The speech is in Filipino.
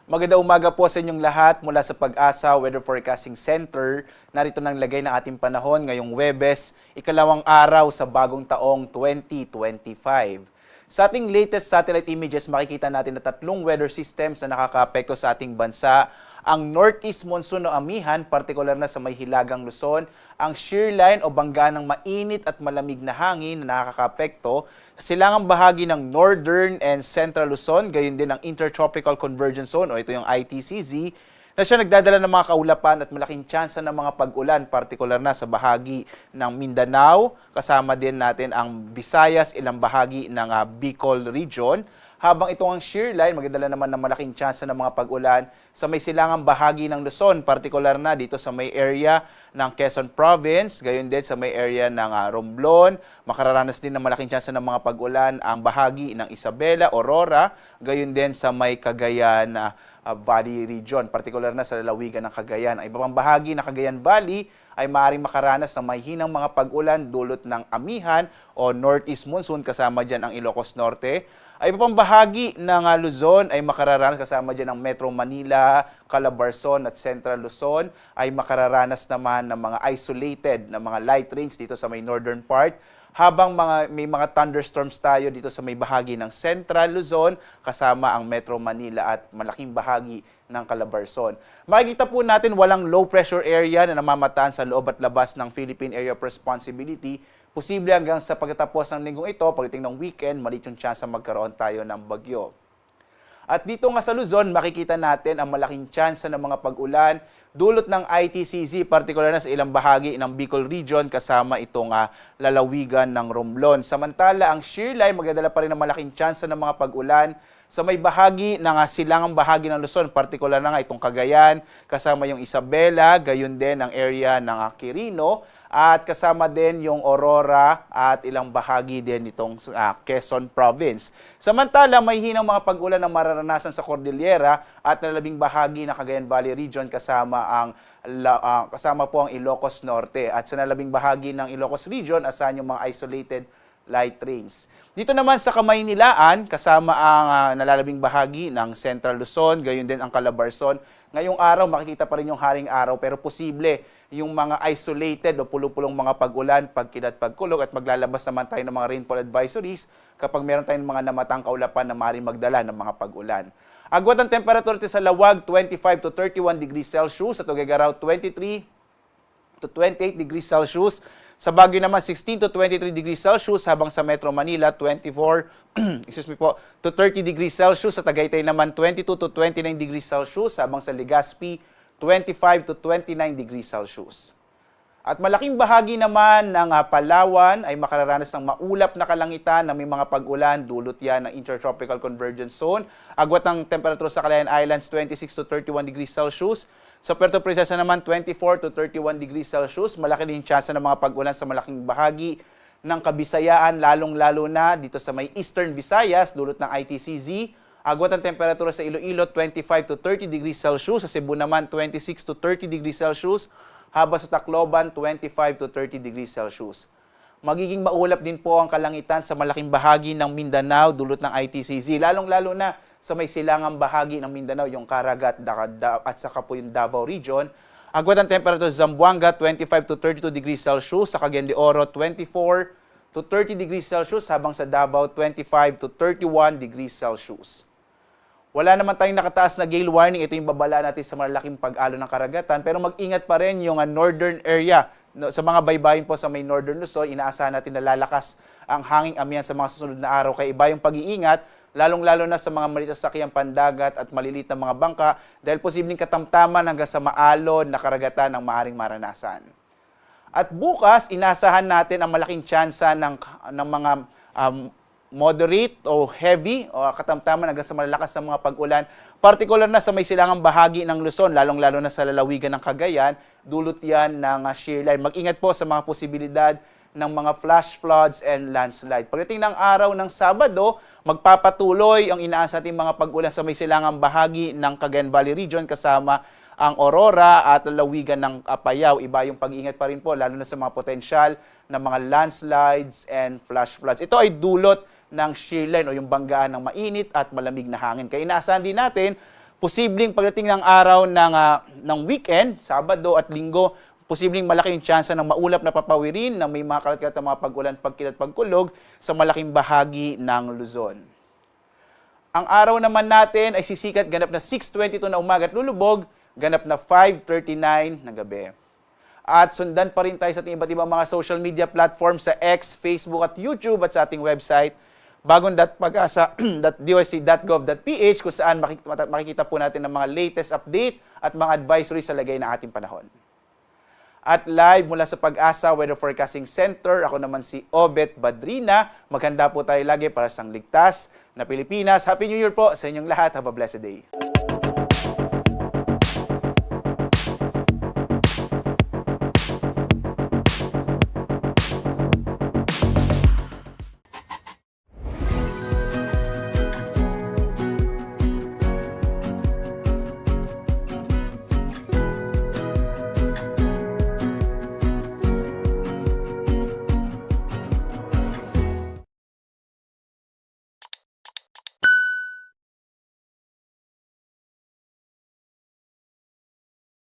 Magandang umaga po sa inyong lahat mula sa Pag-asa Weather Forecasting Center. Narito nang lagay ng ating panahon ngayong Huwebes, ikalawang araw sa bagong taong 2025. Sa ating latest satellite images, makikita natin na tatlong weather systems na nakakaapekto sa ating bansa. Ang Northeast Monsoon o amihan, partikular na sa may hilagang Luzon, ang shear line o bangga ng mainit at malamig na hangin na nakakaapekto sa silangang bahagi ng Northern and Central Luzon, gayon din ang Intertropical Convergence Zone o ito yung ITCZ, na siya nagdadala ng mga kaulapan at malaking tsansa ng mga pag-ulan, partikular na sa bahagi ng Mindanao, kasama din natin ang Visayas, ilang bahagi ng Bicol region. Habang itong ang shear line, magdadala naman ng malaking tsansa ng mga pag-ulan sa may silangang bahagi ng Luzon, partikular na dito sa may area ng Quezon Province, gayon din sa may area ng Romblon. Makararanas din ng malaking tsansa ng mga pag-ulan ang bahagi ng Isabela, Aurora, gayon din sa may Cagayan Valley region, partikular na sa lalawigan ng Cagayan. Ang iba pang bahagi ng Cagayan Valley ay maaaring makaranas ng mahinang mga pag-ulan dulot ng amihan o Northeast Monsoon, kasama dyan ang Ilocos Norte. Ay iba pang bahagi ng Luzon ay makararanas, kasama dyan ang Metro Manila, Calabarzon at Central Luzon, ay makararanas naman ng mga isolated na mga light rains dito sa may northern part. Habang may mga thunderstorms tayo dito sa may bahagi ng Central Luzon, kasama ang Metro Manila at malaking bahagi ng Calabarzon. Makikita po natin walang low pressure area na namamataan sa loob at labas ng Philippine Area of Responsibility. Posible hanggang sa pagtatapos ng linggong ito, pagdating ng weekend, maliit yung chance na magkaroon tayo ng bagyo. At dito nga sa Luzon, makikita natin ang malaking tsansa ng mga pag-ulan dulot ng ITCZ, partikular na sa ilang bahagi ng Bicol region, kasama itong lalawigan ng Romblon. Samantala, ang shear line magdadala pa rin ng malaking tsansa ng mga pag-ulan sa may bahagi ng silangang bahagi ng Luzon, partikular na nga itong Cagayan, kasama yung Isabela, gayon din ang area ng Quirino, at kasama din yung Aurora at ilang bahagi din itong Quezon Province. Samantala, may hinang mga pag-ulan na mararanasan sa Cordillera at nalabing bahagi ng Cagayan Valley region, kasama po ang Ilocos Norte. At sa nalabing bahagi ng Ilocos region, asahan yung mga isolated light rains. Dito naman sa Kamaynilaan, kasama ang nalalabing bahagi ng Central Luzon, gayon din ang Calabarzon. Ngayong araw, makikita pa rin yung haring araw, pero posible yung mga isolated o pulo-pulong mga pag-ulan, pagkilat, pagkulog, at maglalabas naman tayo ng mga rainfall advisories kapag meron tayong mga namatang kaulapan na maaaring magdala ng mga pag-ulan. Agwat ang temperature sa Lawag, 25 to 31 degrees Celsius, at Tuguegarao, 23 to 28 degrees Celsius. Sa Baguio naman, 16 to 23 degrees Celsius, habang sa Metro Manila, 24 to 30 degrees Celsius. Sa Tagaytay naman, 22 to 29 degrees Celsius, habang sa Legazpi, 25 to 29 degrees Celsius. At malaking bahagi naman ng Palawan ay makararanas ng maulap na kalangitan na may mga pag-ulan, dulot yan ng Intertropical Convergence Zone. Agwat ng temperature sa Calayan Islands, 26 to 31 degrees Celsius. Sa Puerto Princesa naman, 24 to 31 degrees Celsius. Malaki din tsansa ng mga pag-ulan sa malaking bahagi ng Kabisayaan, lalong-lalo na dito sa may Eastern Visayas, dulot ng ITCZ. Agwat ang temperatura sa Iloilo, 25 to 30 degrees Celsius. Sa Cebu naman, 26 to 30 degrees Celsius. Habang sa Tacloban, 25 to 30 degrees Celsius. Magiging maulap din po ang kalangitan sa malaking bahagi ng Mindanao, dulot ng ITCZ. Lalong-lalo na sa may silangang bahagi ng Mindanao, yung Caragat at saka po yung Davao region. Agwat ang temperatura sa Zamboanga, 25 to 32 degrees Celsius. Sa Cagayan de Oro, 24 to 30 degrees Celsius. Habang sa Davao, 25 to 31 degrees Celsius. Wala naman tayong nakataas na gale warning. Ito yung babala natin sa malaking pag-alo ng karagatan. Pero mag-ingat pa rin yung northern area. Sa mga baybayin po sa may northern Luzon, inaasahan natin na lalakas ang hanging amihan sa mga susunod na araw. Kaya iba yung pag-iingat, lalong-lalo na sa mga maliit na sakyang pandagat at maliliit na mga bangka, dahil posibleng katamtaman hanggang sa maalon na karagatan ang maaaring maranasan. At bukas, inaasahan natin ang malaking tsansa ng mga moderate o heavy o katamtaman hanggang sa malalakas na mga pag-ulan, partikular na sa may silangang bahagi ng Luzon, lalong-lalo na sa lalawigan ng Cagayan, dulot yan ng shear line. Mag-ingat po sa mga posibilidad ng mga flash floods and landslide. Pagdating ng araw ng Sabado, magpapatuloy ang inaasa nating mga pag-ulan sa may silangang bahagi ng Cagayan Valley region, kasama ang Aurora at lalawigan ng Apayao. Iba yung pag-ingat pa rin po, lalo na sa mga potensyal na mga landslides and flash floods. Ito ay dulot ng shear line o yung banggaan ng mainit at malamig na hangin. Kaya inaasahan din natin Posibleng pagdating ng araw ng weekend, Sabado at Linggo, posibleng malaki yung tsansa ng maulap na papawirin na may mga kalat-kalat na mga pag-ulan, pagkilat, pagkulog sa malaking bahagi ng Luzon. Ang araw naman natin ay sisikat ganap na 6:22 na umaga at lulubog, ganap na 5:39 ng gabi. At sundan pa rin tayo sa ating iba't ibang mga social media platforms sa X, Facebook at YouTube at sa ating website bagong.pag-asa.doc.gov.ph kung saan makikita po natin ang mga latest update at mga advisory sa lagay ng ating panahon. At live mula sa Pag-asa Weather Forecasting Center, ako naman si Obet Badrina. Maghanda po tayo lagi para sa ligtas na Pilipinas. Happy New Year po sa inyong lahat. Have a blessed day.